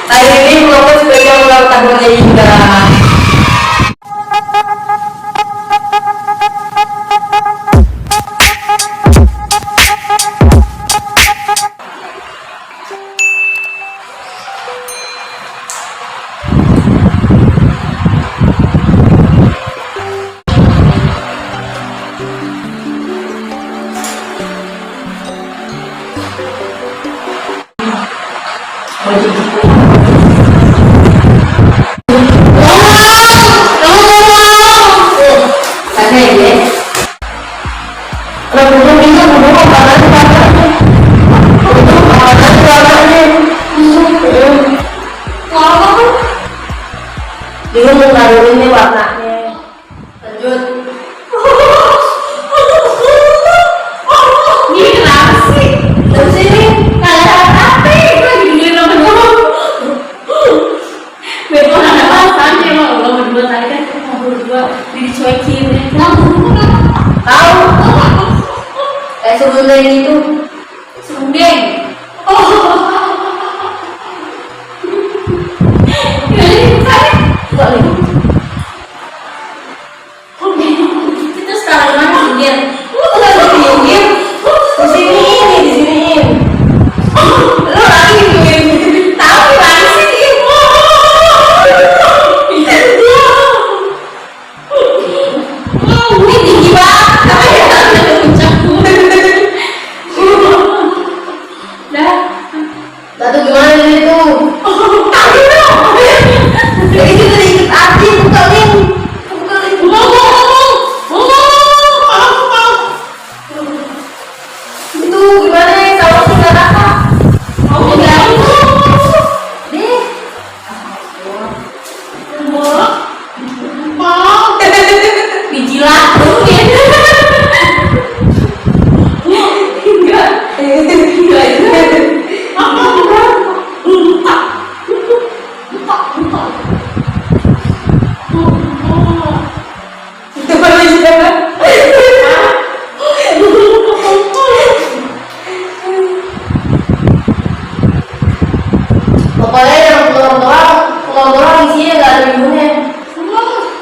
Hari ini vlognya spesial ulang tahunnya Indah. Bingung baru ini warnanya. Lanjut. Ini kenapa sih? Terus ini kayak apa? Lagi dengerin nomor dua. Betul ada alasannya emang nomor dua tadi kan nomor dua dicuekin. Tahu? Sebelumnya itu serundeng. Itu sekarang mana dia? Lu udah diam. Di sini di sini. Lu lagi diam. Tahu di mana sih dia? Ini tinggi banget. Kayak ada puncakku. Dah. Lalu gimana itu? Jadi kita ikut arti bukalin. Itu gimana ya kalau kita rasa? Mau nggak? Deh. Mau. Dijilat tuh ya. Enggak. Pokoknya yang pulang isinya nggak ada bumbunya.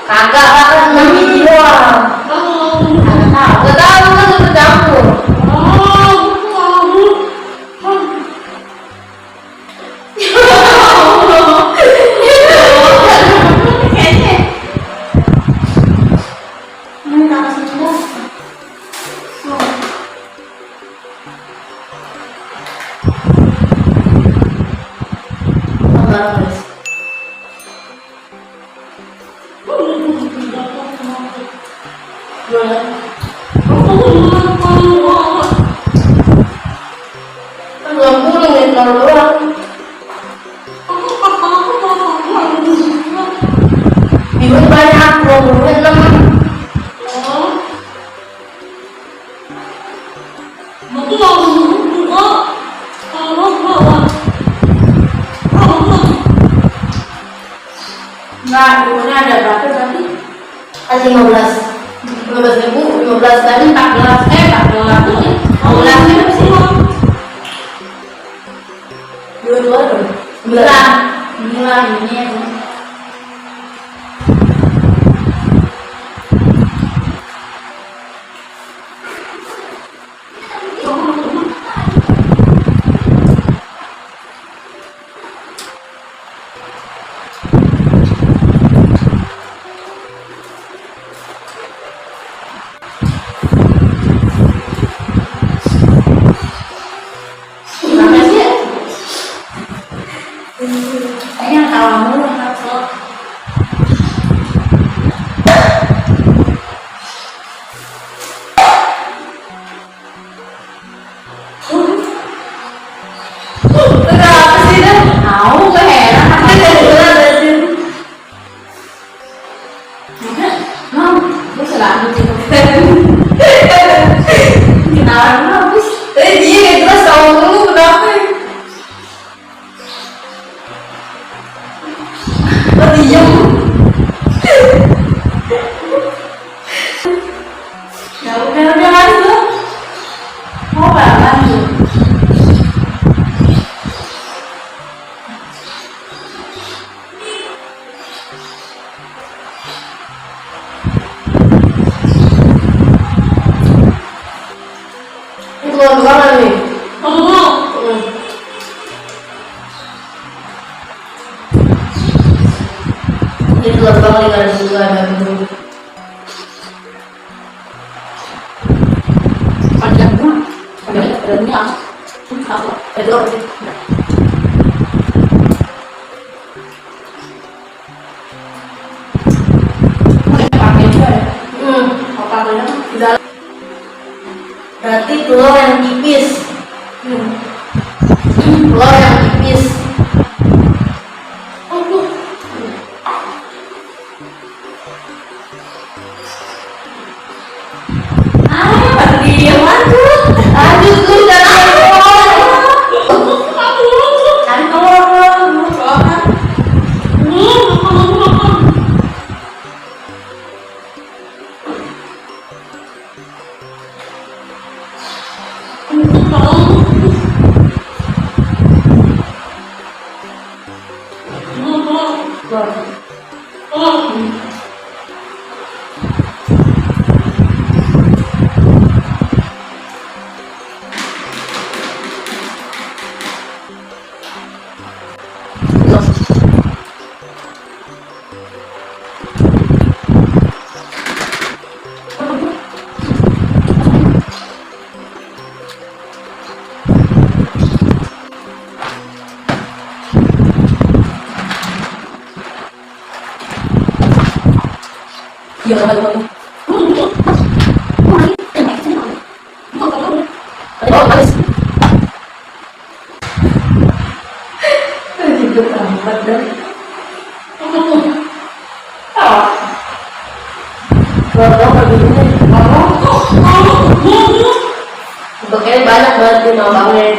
Kagak kan 6 biji doang. Nggak tahu kan udah campur. Bihun banyak, bihun 6. Enggak, bihunnya ada berapa tadi? Ada 15.000, 15 tadi 14, 14 ini sih? Dua-dua dong? 9 ini ya. Kayaknya tahu mulu maksud. Kenapa sih dah? Tahu gue heran apa dari sini. Mau, gue selalu kenalan habis. Dia terus tahu dulu kenapa? kemana nih? Ini gelombang nih ada juga ada gitu. Panjang banget. Panjangnya beratnya apa? Itu apa sih? Pakai juga ya. Apa namanya? Di dalam. Berarti telur yang tipis. Telur yang tipis. Aduh, lu jangan cari telur. Iya, apa? Oh, manis. Juga tambat dan kalau begini bentuknya banyak banget di mambangnya.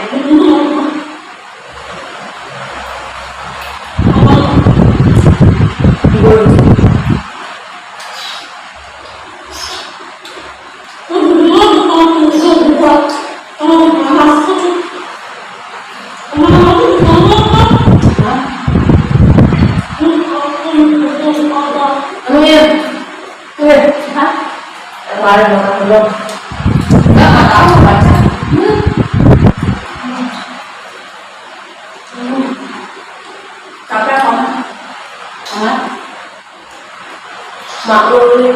Anu ya, kemarin makan belum? Nggak tahu baca. Capek apa? Amat. Maklum ini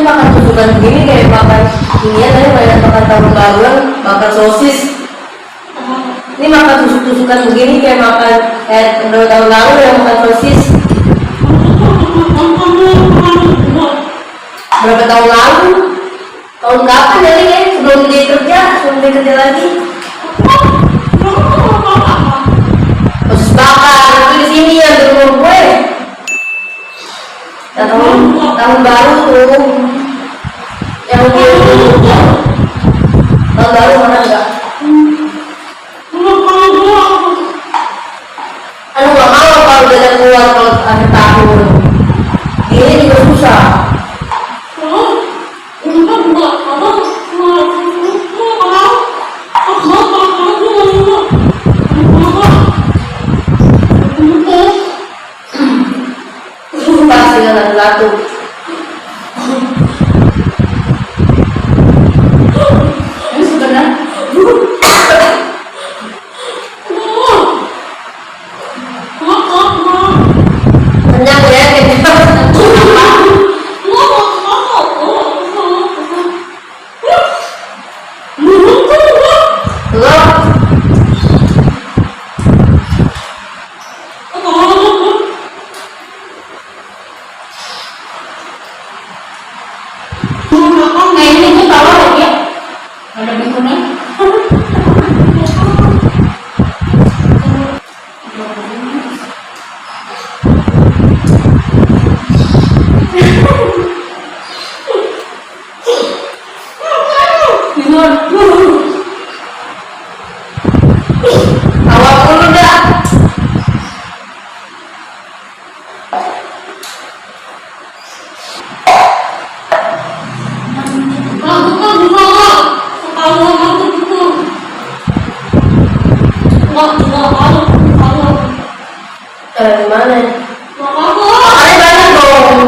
makan tusukan begini kayak makan ini ya, tadi banyak makan tahun baruan, makan sosis. Ini makan tusuk-tusukan begini kayak makan tahun lalu yang makan sosis. Berapa tahun lalu? Tahun kapan jadi kayak sebelum dia kerja lagi. Sosis bakar itu di sini ya di rumah gue. Ya, tahun baru tuh yang dia tahun baru mana enggak? Anu nggak mau kalau udah keluar kalau akhir tahun. Ini juga susah. Pasti dengan satu. Ini sebenarnya Kenyang ya kita. ini gue tahu ya. Ada bikunnya. Awal dulu dah. Gimana? Makannya banyak dong.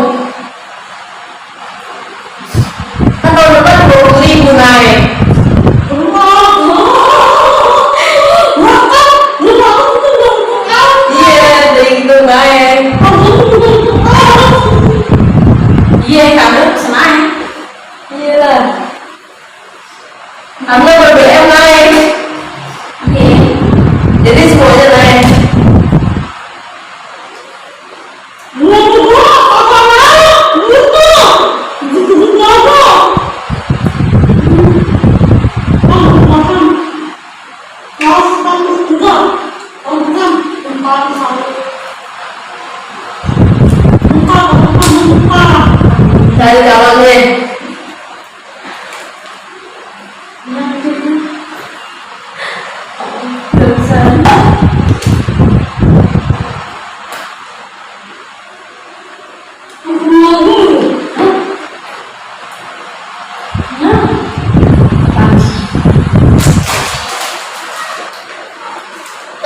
Kan tahun depan 20.000 naik. sih aja deh. Cari jalan deh.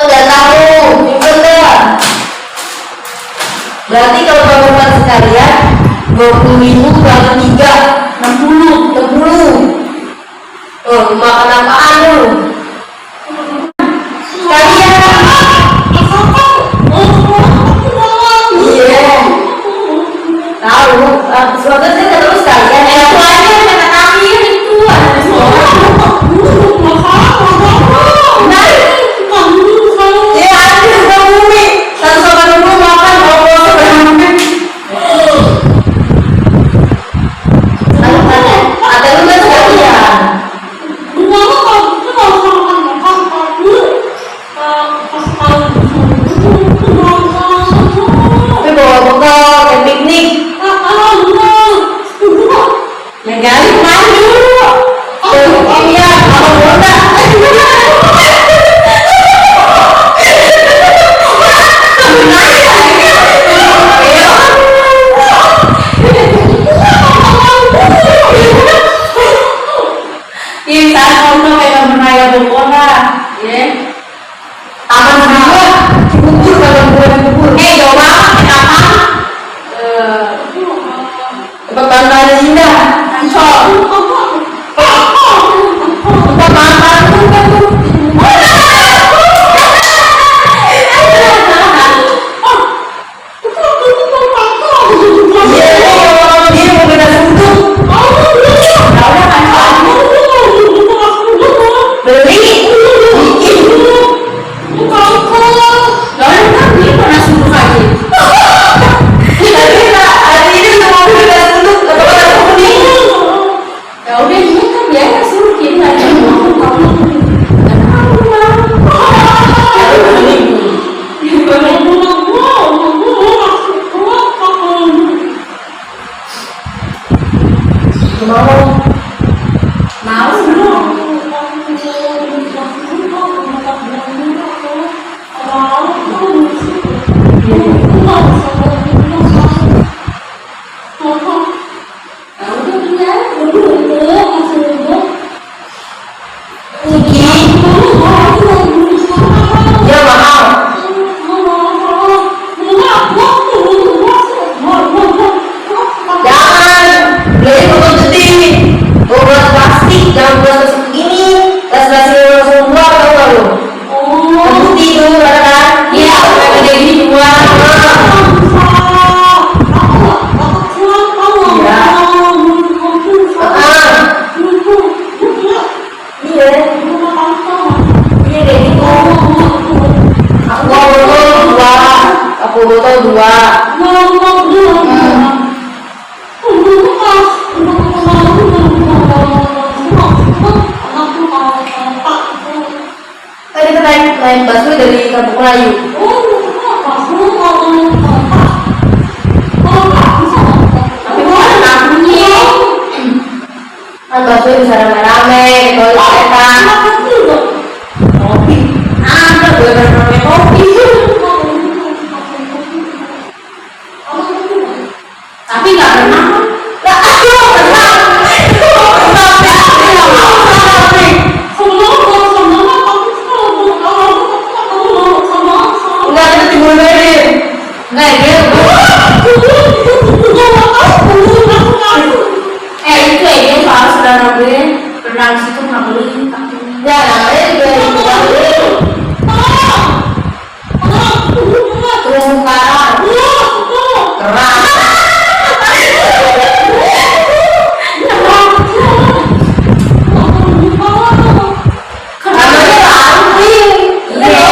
Nggak tahu, simpen dah. Berarti kalau teman-teman sekalian 20.000 kali 3 60. Oh, makan apaan lu? Sekalian. Iya. Tahu, semoga saya ketemu sekalian. Aku aja kata kami itu ada semua. Ya, ada juga bumi. Satu sama dulu makan kalau sebenarnya. Ada juga sekalian. Tapi bawa bekal kayak piknik. Yang kali kemana dulu? Iya, kalau bola. Kita ngomong kayak menaya bokona, ya. Aman semua, kubur kalau kubur. Jauh banget, kenapa? Kebanggaan indah, ancol. Kita makan juga tuh. Dia mau beda sudut. Beli. Lalu kan dia pernah suruh lagi. Tapi hari ini udah mau beda sudut, atau ada kuning. Ya udah ini kan dia yang suruh kita aja mau kamu. Mau belum? Ya mahal. Jangan beli botol gede, botol plastik, jangan buat segini. Tas-tas yang langsung buang tau gak lu? Yang putih tuh, ada kan? Iya, kayak gede gini buang. Aku botol dua. Tadi kita naik busway dari Kampung Melayu. Tapi bukan namanya. Kan busway bisa rame-rame, kalau setan. Kopi. Ada boleh rame kopi. Tapi nggak pernah. Itu aja soal saudara gue renang situ nggak boleh. Ya namanya juga itu terumbu karang keras. Namanya ranting. Iya,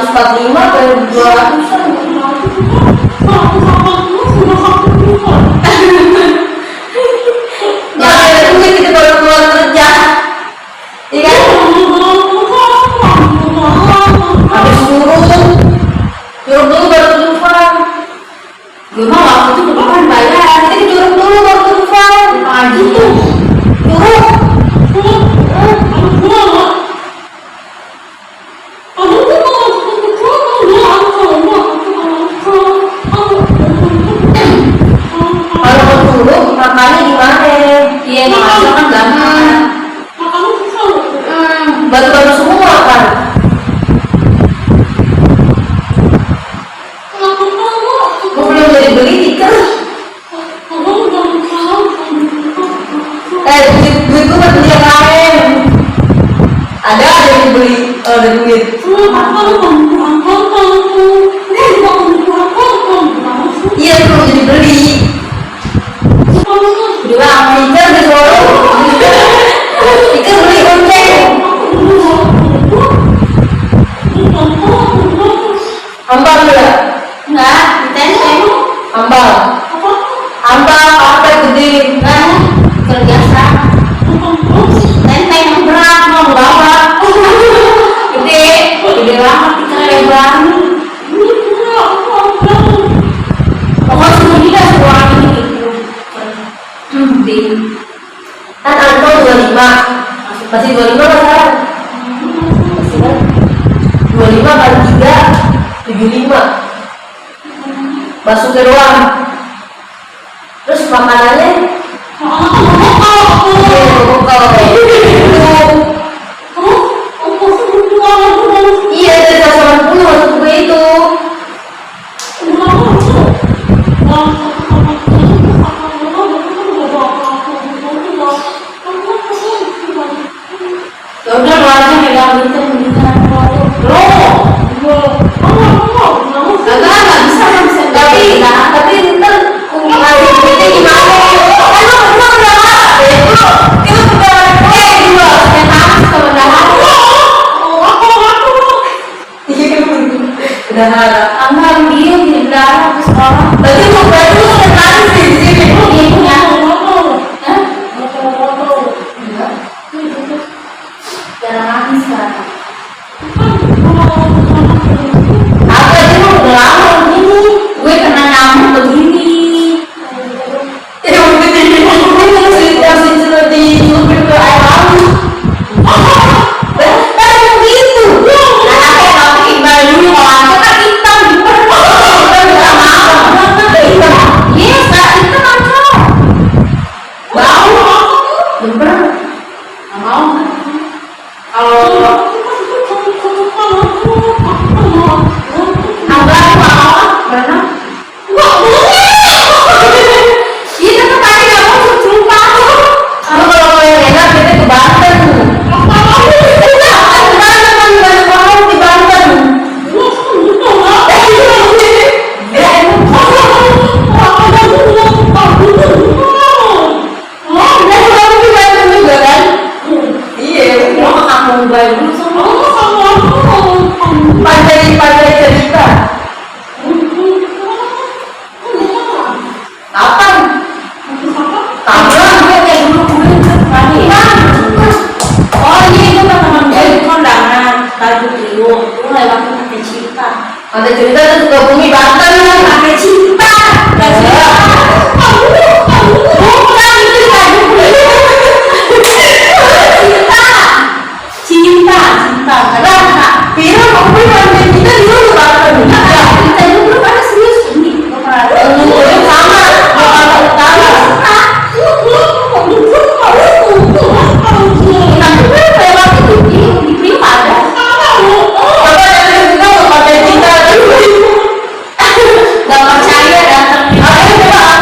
245 ke 200-an. Ya ada duit itu baru keluar kerja, iya kan? Habis suruh dulu baru tutupan. Gimana waktu itu bukan bayar. Kita curug dulu baru tutupan. Pagi tuh. Curug. Kalau mau curug makannya di mana? Iya, makanya kan gampang. Baru-baru semua kan. Gue belum jadi beli tiket. Duit gue buat beli yang lain. Ada yang dibeli, ada duit. Iya, belum jadi beli. Dua tiket di Solo. Tiket beli gonceng. Ambal ya? Enggak, ditenteng. Ambal. Ambal apa gede? Enggak, terbiasa. Tenteng yang berat, mau bawa. Gede banget tikar lebar. Pokoknya semua juga seorang ini gitu. Kan Anto 25. Masih 25 kan sekarang? Masih kan? 25 kali 3 75. Masuknya doang. Terus makanannya iya dari 180 masuk gue itu. Ya udah lo aja megang itu mendingan lo. Nggak bisa. Tapi ntar hari kita gimana? Kan lo udah kita udah udah harap. Amal dia di darah ke sekolah. Berarti mau baju udah nangis di sini. Dia punya. Jarang nangis kan. Apa ini mau udah lama begini? Gue kena nyamuk begini. Ya udah jadi gue seperti supir ke air laut. Kan begitu. Anaknya nggak pakai baju kalau aku kan hitam di perut. Nggak mau. Iya, nggak hitam aja. Bau. Bener. Nggak mau. Kalau abang mau, benar. Nggak boleh. Itu tuh tadi nggak mau sumpah. Lu kalau mau yang enak kita ke Banten. Di Banten. Ya juga kan? Iya, Lo ke kampung gue dulu sama. pandai cerita. Kapan? Kapan? Gue kayak dulu kali. Oh iya itu teman gue di kondangan baju trio. Gue lewatin pakai cinta. Ada cerita tuh ke Bumi Banten. Pakai cinta. Gak cinta. Bukan itu baju trio. Cinta. Karena Film aku Banten kita dulu Banten. kita dulu kan serius ini. Umurnya sama. Jakarta Utara. Tapi gue lewat itu di Priok ada. Coba dari kita mau pakai cinta. Gak percaya datang. Ayo coba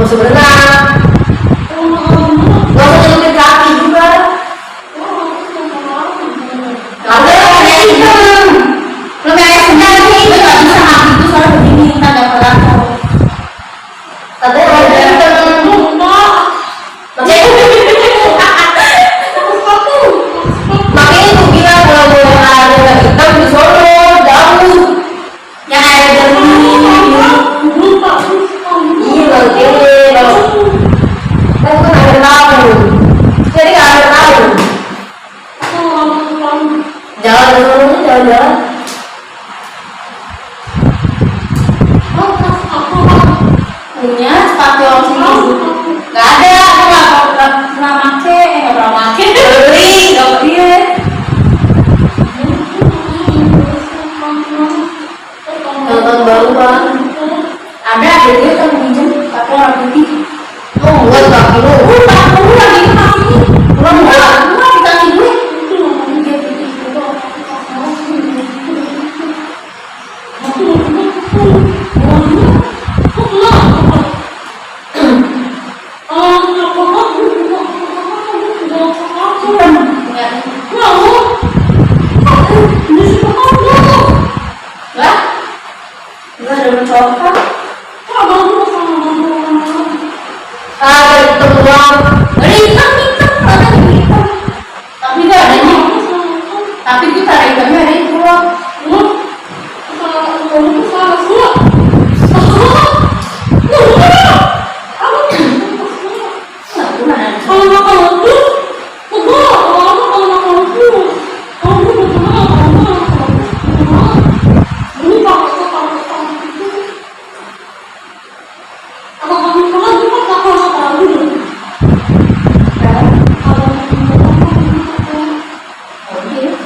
bisa berenang. Gak usah nyelutin kaki juga. Ada kayak hitam. Lo kayak sebenarnya itu gak bisa mati itu soalnya begini tanda perang. Katanya ada hitam. Makanya itu bilang kalau boleh ada hitam di Solo jauh. Yang ada jernih. Iya loh, kan itu nggak ada tahu. Jadi nggak ada tahu. Jalan ke Solo jalan-jalan. Punya sepatu yang sini. Gak ada, aku nggak pernah make, nggak pernah make. Beli, nggak beli. Nonton baru bang. Ada dia kan pinjam pakai orang putih. Oh, buat kaki lu. Aku lagi ke kaki. Belum enggak di kaki gue. Tapi kita ikannya ada itu loh.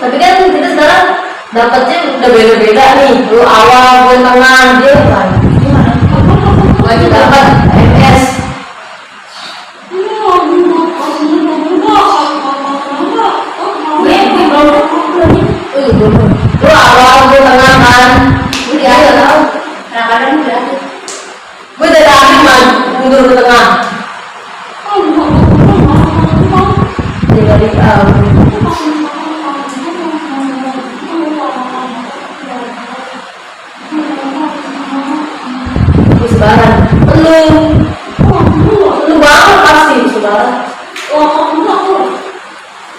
Tapi kan kita sekarang dapatnya udah beda-beda nih. Lu awal, gue tengah, dia kan gimana? Gue juga dapat MS. Lu awal, gue tengah kan. Gue dia aja tau. Kadang-kadang udah ada. Gue dari akhir maju, mundur ke tengah. Jadi tahu. Sebaran, lu banget pasti sebaran.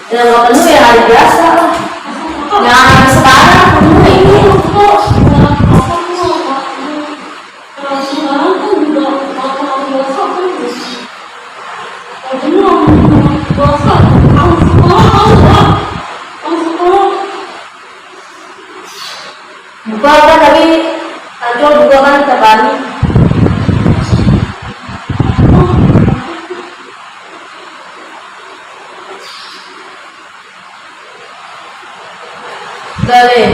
Dan waktu itu ya hari biasa lah. Jangan hari sekarang, kamu ini. Buka apa tapi Ancol buka kan kita bani. Udah deh,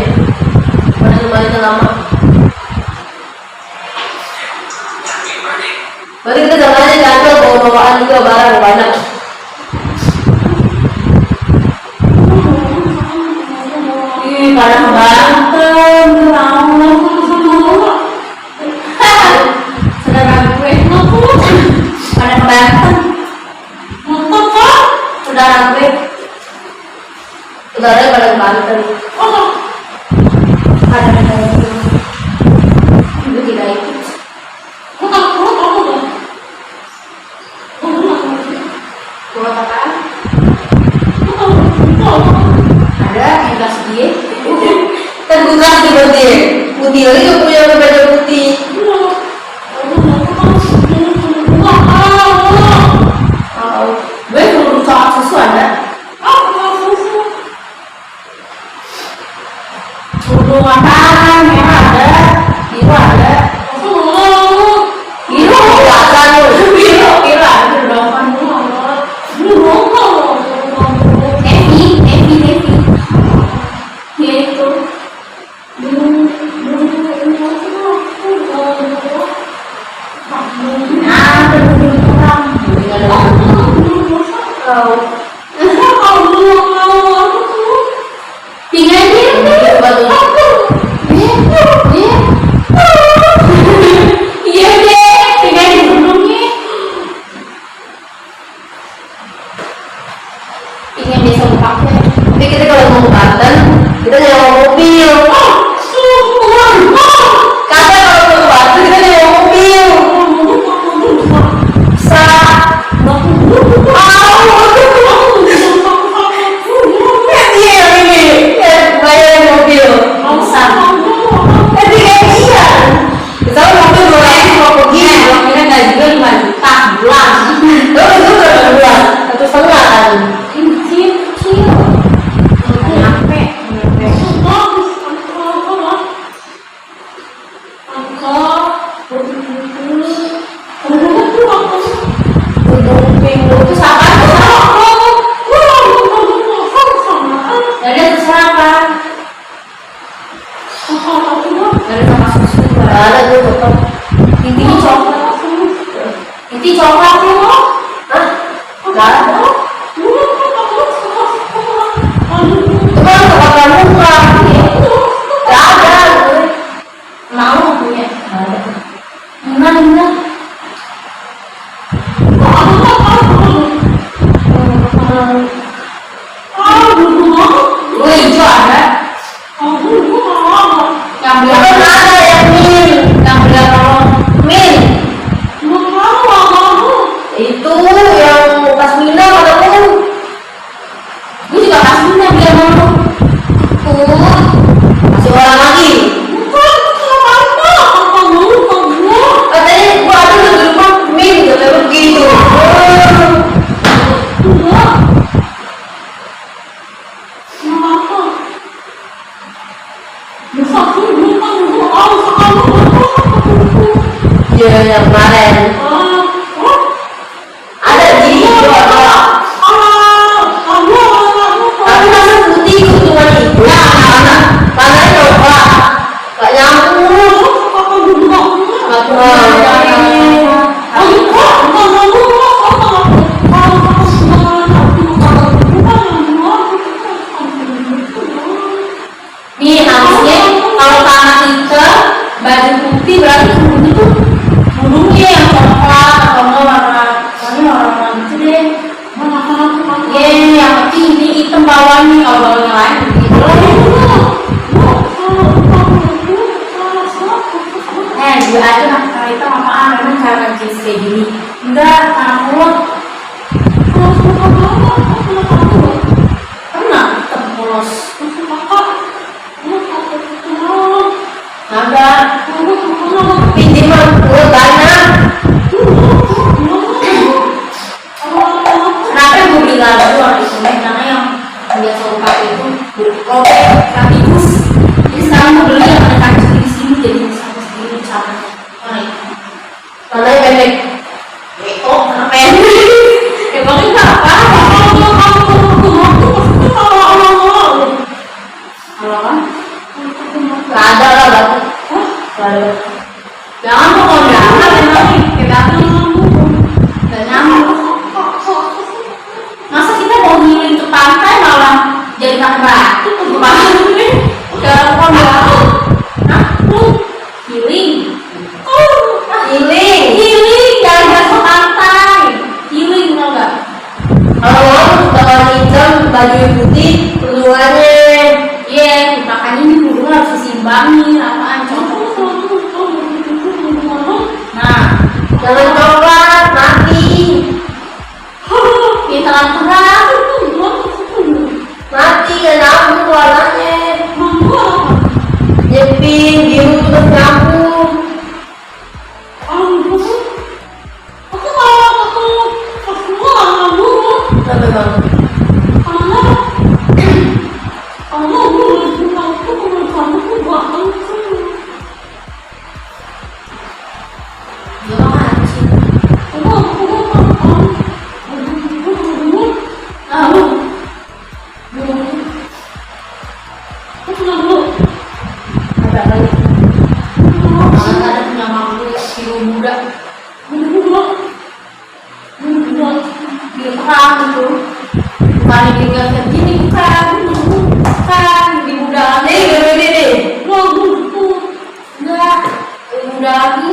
mana kembali lama. Berarti kita jangan aja Ancol bawa-bawaan juga barang banyak. Ih, kadang berantem, saudara gue, kadang berantem, saudara gue, saudara kadang berantem, kadang itu tidak ikut. Buat apaan? Ada yang kasih dia. Kan gue kasih buat dia. Putih lagi gak punya baju putih. Gue perlu coklat susu ada. Perlu makanan merah ada, biru ada. Biru buatan lu, biru ada berdoman lu. Heavy. Dia itu. susu. Nggak ada gue coklat. Intinya coklat. Inti coklat ya lo. Hah? Nggak ada. Itu kan coklat muka. Nggak ada gue. Mau punya. Nggak ada. Gimana? Gue hijau ada. Yang Bukan bilang ada yang min. yang bilang kalau Min. Itu yang pas Mina pada lu. gue juga kasihnya dia mau. Masih orang lagi. Katanya gua ada di rumah Min katanya begitu. Iya yang kemarin. Ada di Jawa. Tapi masa putih keuntungan itu ya anak-anak. Karena coklat. Gak nyambung. Gak Nih harusnya kalau tanah hitam baju putih berarti kudu tuh burungnya yang coklat atau enggak warna gitu deh. Yang penting ini hitam bawahnya, kalau bawahnya lain begitu. Juga aja nah itu apaan memang cara jenis kayak gini. Enggak, tanah mulut. Pernah hitam polos. Ada pinjaman gue banyak. kenapa gue bilang dulu di sini karena yang biasa gue pakai itu berkopek rapigus. Jadi sekarang gue beli yang ada kaki di sini jadi bisa segini sama Mana yang pendek? oh karena pendek emangnya kenapa kalau kan Gak ada lah bapak. Gak ada. jangan kok kalau jangan emang kayak gak nyambung. Masa kita mau ngiling ke pantai malah jadi tak batu tuh gimana nih? Jangan kok jauh. Hah? Healing. Healing jangan ke pantai. Healing tau gak? Kalau mau tangan hitam, baju putih, keuntungannya. Iya, makanya ini dulu harus disimbangi apaan cocok. Nah, Jangan coklat, mati. pintaran terang. Mati, gak nyambung warnanya. Nyepin, biru terus nyambung. Kenapa bang? Dia mah anjing. Ah, lu. Ada lagi. Malah ada punya mampu biru muda. Biru terang gitu. Bukan biru yang kayak gini, bukan. Bukan, biru muda lagi. Nih, biru ini nih. Enggak, biru muda lagi.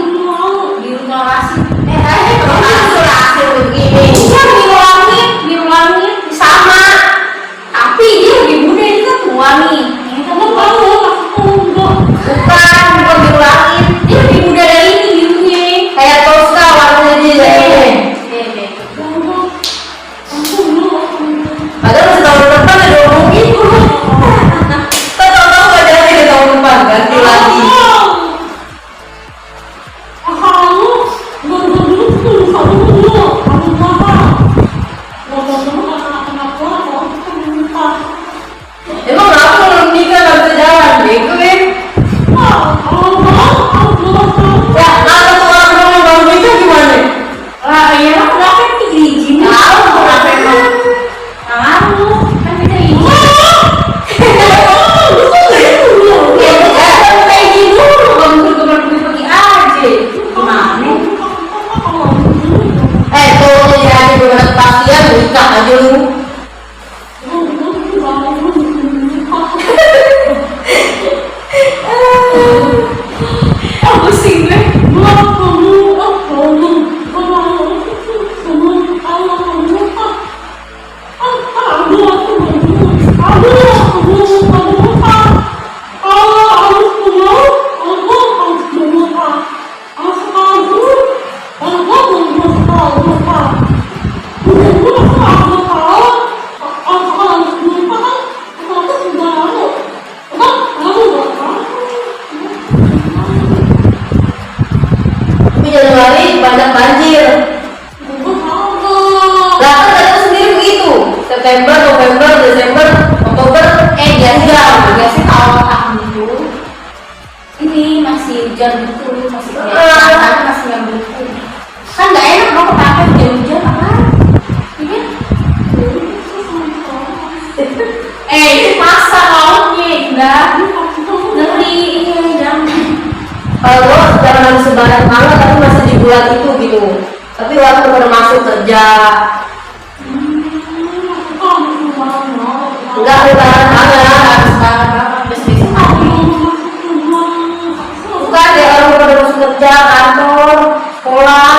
Biru klasik. Ayo kalau langsung hasil begini. Iya, biru langit sama. Tapi dia lebih muda, ini kan tua nih. Ini kan Bukan biru langit. dia lebih muda dari ini birunya. Kayak Tosca warnanya dia. Padahal setahun depan ada ngomongin. Kita tahu-tahu gak jadi di tahun depan ganti lagi. Emang aku kalau nikah gak bisa jalan, bego kan? Pusing gue. Tapi Januari banyak banjir. Lah kan tadi sendiri begitu. September, November, Desember, Oktober, Biasanya kalau tahun itu ini masih hujan betul, masih kayak masih yang betul. Kan nggak enak kalau pakai hujan kan? Iya. Ini masa lautnya enggak? Dari ini jam. kalau gue sekarang lagi sebaran banget tapi masih di bulan itu gitu. Tapi waktu udah masuk kerja enggak lebaran banget. Bukan ya orang udah masuk kerja, kantor, sekolah.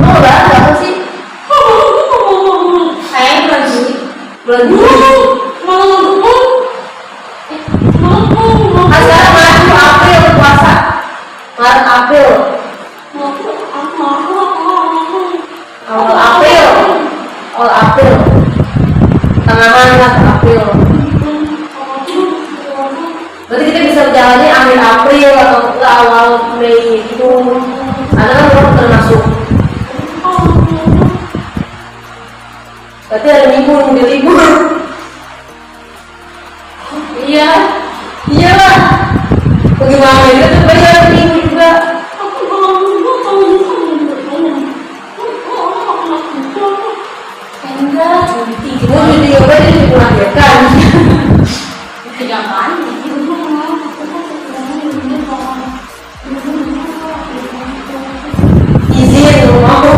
Oh lebaran berapa sih? Saya bulan Juli. Bulan Juli. Kan sekarang Maret April puasa. Maret April. Awal April. Awal April. Tengahan lah April. Berarti kita bisa berjalannya akhir April atau enggak awal Mei itu. Karena kan belum termasuk. Berarti ada minggu minggu libur. Iya. Iya lah. Bagaimana itu tuh bayar minggu juga. Enggak, cuti Gue jadi juga jadi melahirkan. tidak main. Izin lu mau.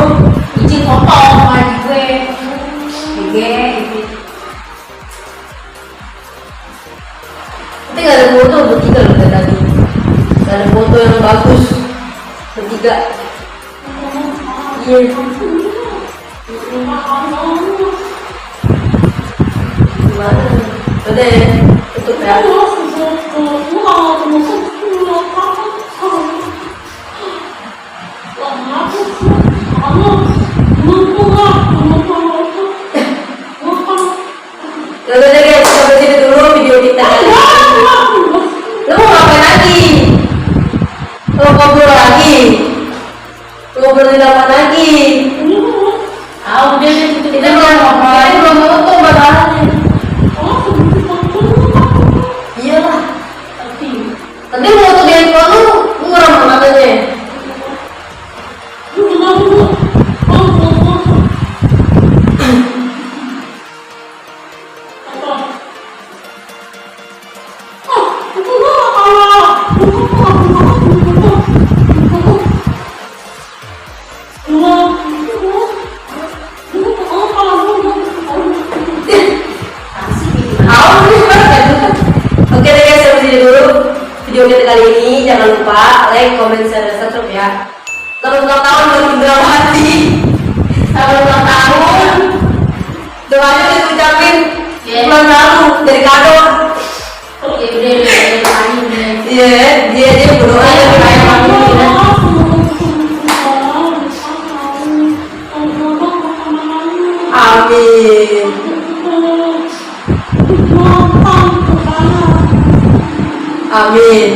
Izin foto sama gue. Tapi gak ada foto bertiga loh dari tadi. Gak ada foto yang bagus bertiga. Iya. Gimana? Udah ya, tutup ya. Ya udah deh guys, sampai sini dulu video kita. Lu mau ngapain lagi? Lu ngobrol lagi? Lu ngobrolin apa lagi? Ah, udah deh, tutup Kita belum tutup masalahnya. Iyalah. Nanti mau tutup di handphone lu kurang katanya. Oke deh guys, sampai sini dulu video kita kali ini. Jangan lupa like, comment, share, dan subscribe ya. Selamat ulang tahun buat Indrawati. Selamat ulang tahun. Doanya udah diucapin bulan lalu dari kado. Ya udah deh. Iya, dia berdoa dari kayak kami. Amin. Amin.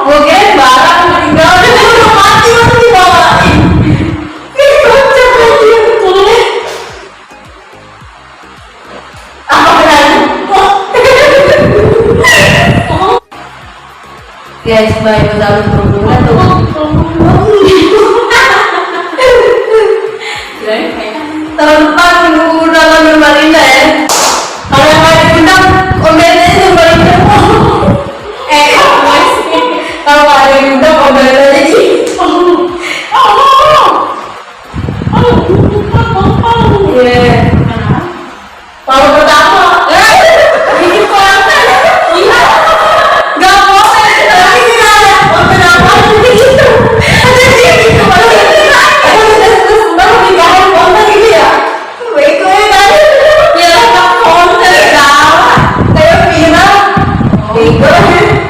Oke, barang meninggal udah mati masih dibawain. Ini kocak aja. Apa benar? Guys, baik udah berbulan tuh. Tahun depan minggu udah ngambil Marinda ya. Kalau yang mau diundang, komen aja Marinda. Iya.